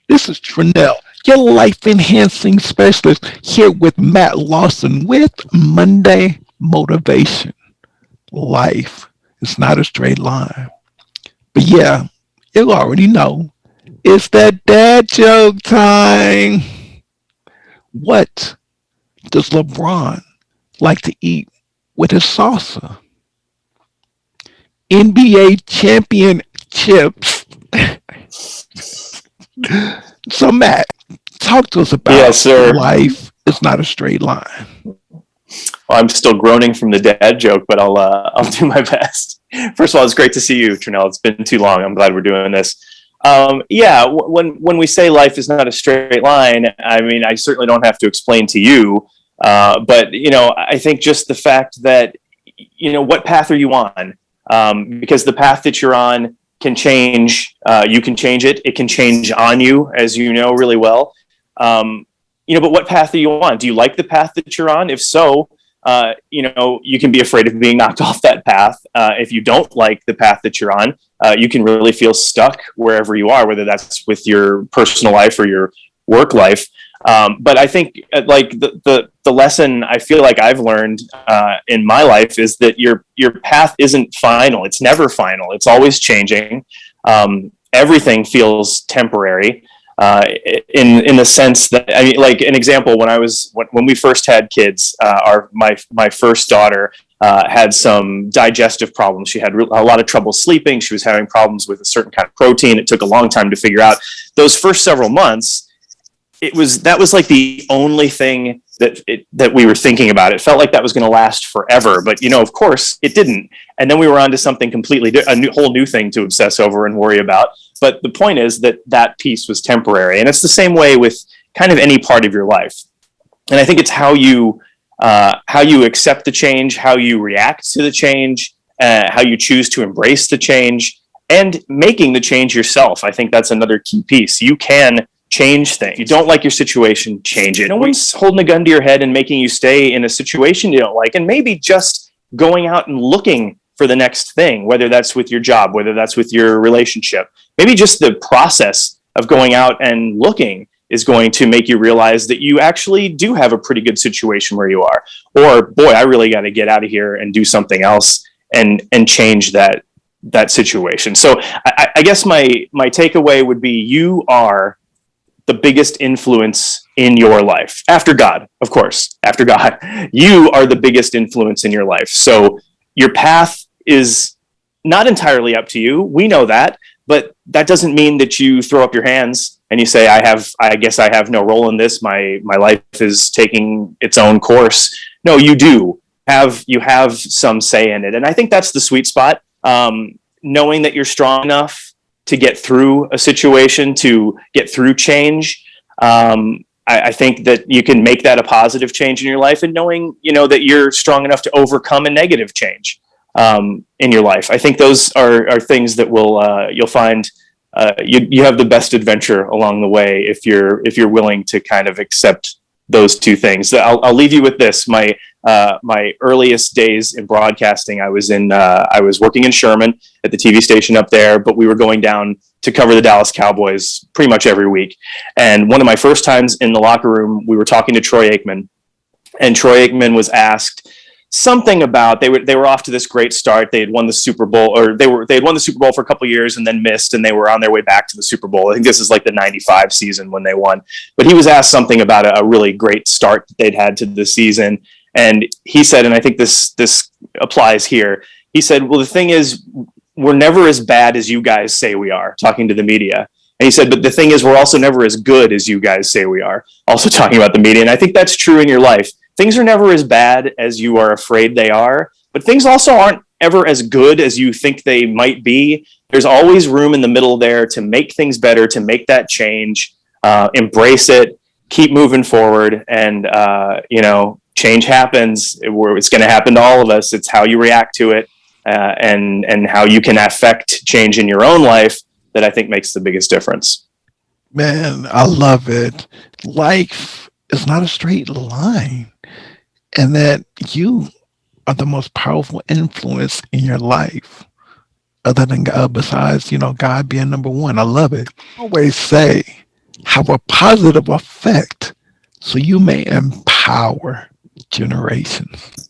This is Trinell, your life enhancing specialist, here with Matt Lawson with Monday Motivation. Life is not a straight line. But yeah, you already know. It's that dad joke time. What does LeBron like to eat with his salsa? NBA championships. So, Matt, talk to us about Yes, sir. life is not a straight line. Well, I'm still groaning from the dad joke, but I'll do my best. First of all, it's great to see you, Trinell. It's been too long. I'm glad we're doing this. Yeah, when we say life is not a straight line, I mean, I certainly don't have to explain to you, but I think just the fact that what path are you on? Because the path that you're on can change. You can change it. It can change on you, as you know really well. But what path are you on? Do you like the path that you're on? If so, you can be afraid of being knocked off that path. If you don't like the path that you're on, you can really feel stuck wherever you are, whether that's with your personal life or your work life. But I think like the lesson I feel like I've learned in my life is that your path isn't final. It's never final. It's always changing. Everything feels temporary. In the sense that, I mean, like an example, when we first had kids, my first daughter had some digestive problems. She had a lot of trouble sleeping. She was having problems with a certain kind of protein. It took a long time to figure out. Those first several months, that was like the only thing that we were thinking about. It felt like that was going to last forever, but of course it didn't. And then we were on to something completely whole new thing to obsess over and worry about. But the point is that piece was temporary, and it's the same way with kind of any part of your life. And I think it's how you accept the change, how you react to the change, how you choose to embrace the change, and making the change yourself. I think that's another key piece. You can change things. You don't like your situation, change it. No one's holding a gun to your head and making you stay in a situation you don't like, and maybe just going out and looking for the next thing, whether that's with your job, whether that's with your relationship. Maybe just the process of going out and looking is going to make you realize that you actually do have a pretty good situation where you are. Or, boy, I really got to get out of here and do something else and change that situation. So I guess my takeaway would be you are the biggest influence in your life. After God, of course, after God. You are the biggest influence in your life. So your path is not entirely up to you. We know that, but that doesn't mean that you throw up your hands and you say, I guess I have no role in this. My life is taking its own course. No, you do. You have some say in it. And I think that's the sweet spot. Knowing that you're strong enough to get through a situation, to get through change. I think that you can make that a positive change in your life, and knowing, that you're strong enough to overcome a negative change in your life. I think those are things that you'll find you have the best adventure along the way if you're willing to kind of accept those two things. I'll leave you with this. My earliest days in broadcasting, I was working in Sherman at the TV station up there, but we were going down to cover the Dallas Cowboys pretty much every week. And one of my first times in the locker room, we were talking to Troy Aikman, and Troy Aikman was asked something about they were off to this great start. They had won the Super Bowl, or they had won the Super Bowl for a couple of years and then missed, and they were on their way back to the Super Bowl. I think this is like the '95 season when they won. But he was asked something about a really great start that they'd had to the season, and he said, and I think this applies here. He said, "Well, the thing is, we're never as bad as you guys say we are," talking to the media. And he said, "But the thing is, we're also never as good as you guys say we are," also talking about the media. And I think that's true in your life. Things are never as bad as you are afraid they are, but things also aren't ever as good as you think they might be. There's always room in the middle there to make things better, to make that change, embrace it, keep moving forward. And, change happens. It's going to happen to all of us. It's how you react to it, and how you can affect change in your own life that I think makes the biggest difference. Man, I love it. Life is not a straight line, and that you are the most powerful influence in your life, other than God, besides, God being number one. I love it. I always say have a positive effect so you may empower generations.